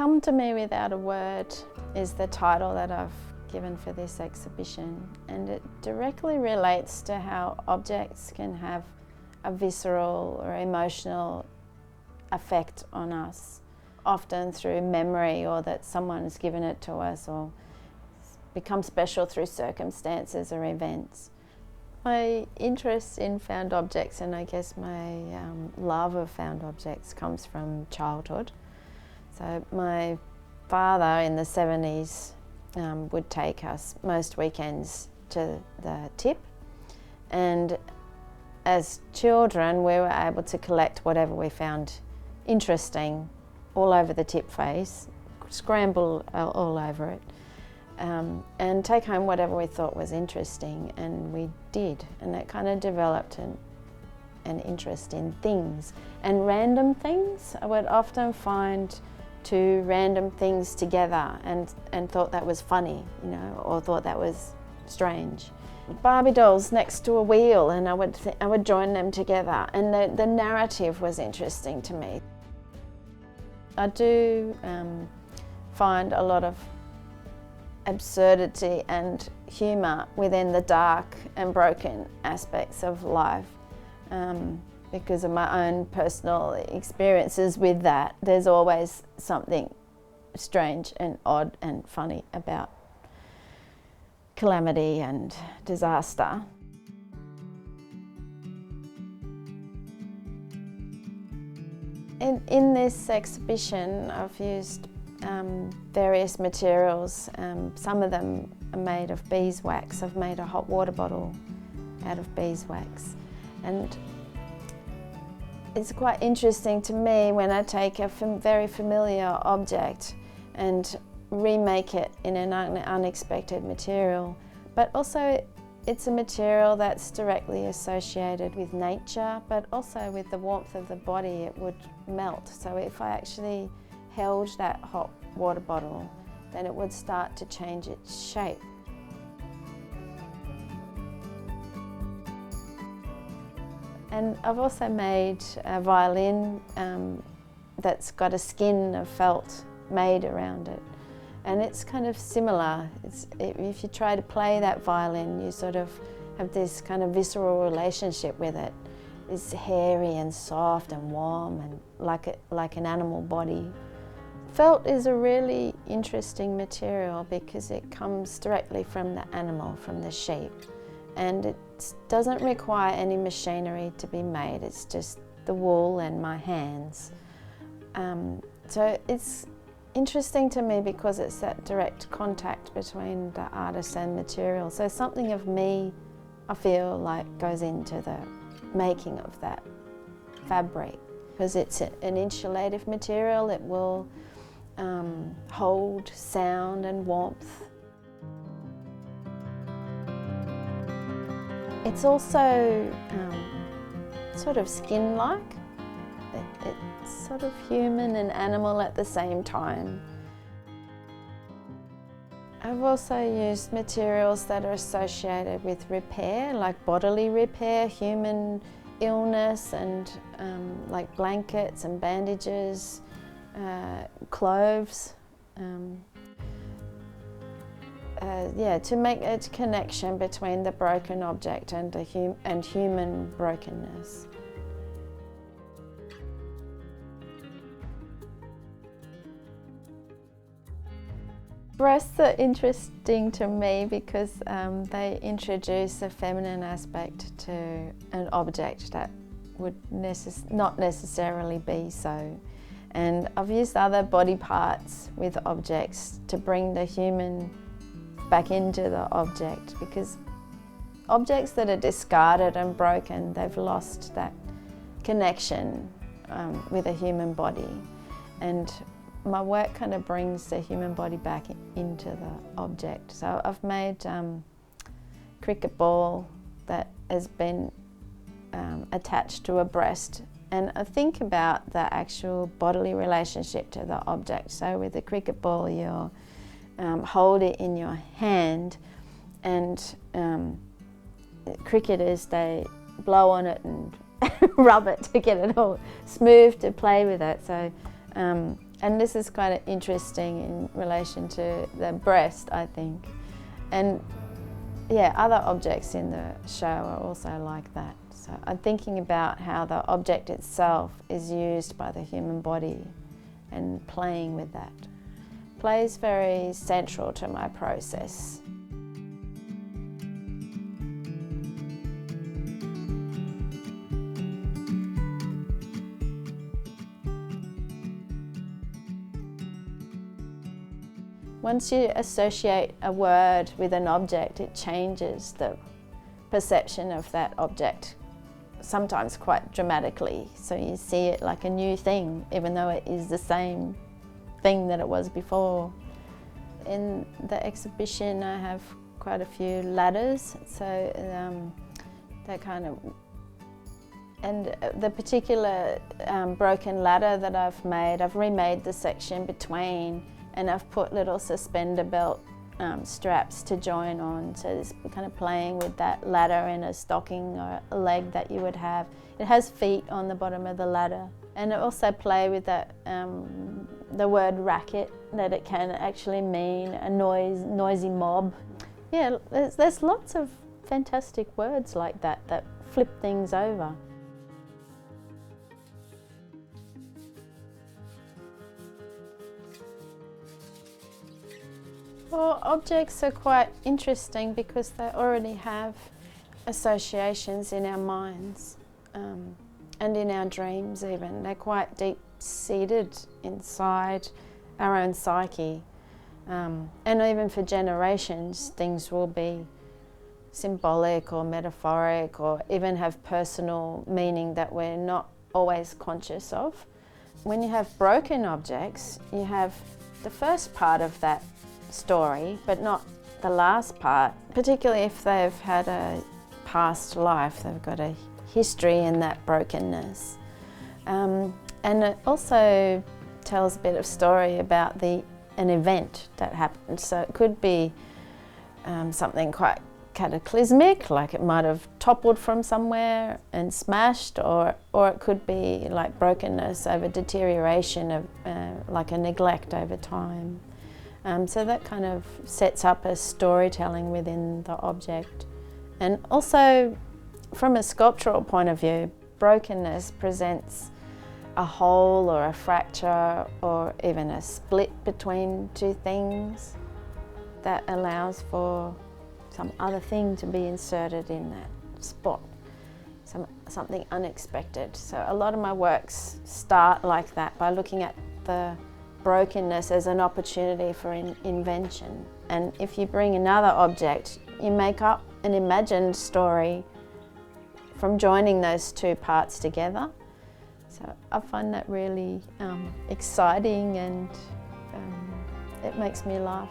Come to Me Without a Word is the title that I've given for this exhibition, and it directly relates to how objects can have a visceral or emotional effect on us, often through memory, or that someone's given it to us, or become special through circumstances or events. My interest in found objects, and I guess my love of found objects, comes from childhood. So my father in the 70s would take us most weekends to the tip, and as children we were able to collect whatever we found interesting all over the tip face, scramble all over it, and take home whatever we thought was interesting, and we did, and it kind of developed an interest in things and random things. I would often find two random things together and thought that was funny, you know, or thought that was strange. Barbie dolls next to a wheel, and I would join them together, and the narrative was interesting to me. I do find a lot of absurdity and humour within the dark and broken aspects of life. Because of my own personal experiences with that, there's always something strange and odd and funny about calamity and disaster. In this exhibition, I've used various materials. Some of them are made of beeswax. I've made a hot water bottle out of beeswax, and it's quite interesting to me when I take a very familiar object and remake it in an unexpected material, but also it's a material that's directly associated with nature, but also with the warmth of the body. It would melt. So if I actually held that hot water bottle, then it would start to change its shape. And I've also made a violin that's got a skin of felt made around it. And it's kind of similar. If you try to play that violin, you sort of have this kind of visceral relationship with it. It's hairy and soft and warm and like an animal body. Felt is a really interesting material because it comes directly from the animal, from the sheep. And it doesn't require any machinery to be made. It's just the wool and my hands. So it's interesting to me because it's that direct contact between the artist and material. So something of me, I feel like, goes into the making of that fabric. Because it's an insulative material, it will hold sound and warmth. It's also sort of skin-like. It's sort of human and animal at the same time. I've also used materials that are associated with repair, like bodily repair, human illness, and like blankets and bandages, clothes. To make a connection between the broken object and human brokenness. Breasts are interesting to me because they introduce a feminine aspect to an object that would not necessarily be so. And I've used other body parts with objects to bring the human back into the object, because objects that are discarded and broken, they've lost that connection with a human body. And my work kind of brings the human body back into the object. So I've made a cricket ball that has been attached to a breast, and I think about the actual bodily relationship to the object. So with the cricket ball, you'll hold it in your hand, and cricketers, they blow on it and rub it to get it all smooth to play with it. So And this is kind of interesting in relation to the breast, I think. And yeah, other objects in the show are also like that. So I'm thinking about how the object itself is used by the human body and playing with that. Play is very central to my process. Once you associate a word with an object, it changes the perception of that object, sometimes quite dramatically. So you see it like a new thing, even though it is the same thing that it was before. In the exhibition, I have quite a few ladders, so they kind of, and the particular broken ladder that I've made, I've remade the section between, and I've put little suspender belt straps to join on, so it's kind of playing with that ladder in a stocking or a leg that you would have. It has feet on the bottom of the ladder, and I also play with that the word racket, that it can actually mean a noisy mob. Yeah, there's lots of fantastic words like that that flip things over. Well, objects are quite interesting because they already have associations in our minds and in our dreams even. They're quite deep-seated inside our own psyche. And even for generations, things will be symbolic or metaphoric or even have personal meaning that we're not always conscious of. When you have broken objects, you have the first part of that story, but not the last part, particularly if they've had a past life, they've got a history in that brokenness. And it also tells a bit of story about an event that happened. So it could be something quite cataclysmic, like it might have toppled from somewhere and smashed, or it could be like brokenness over deterioration of like a neglect over time. So that kind of sets up a storytelling within the object. And also, from a sculptural point of view, brokenness presents a hole or a fracture or even a split between two things that allows for some other thing to be inserted in that spot, something unexpected. So a lot of my works start like that, by looking at the brokenness as an opportunity for invention. And if you bring another object, you make up an imagined story from joining those two parts together. So I find that really exciting, and it makes me laugh.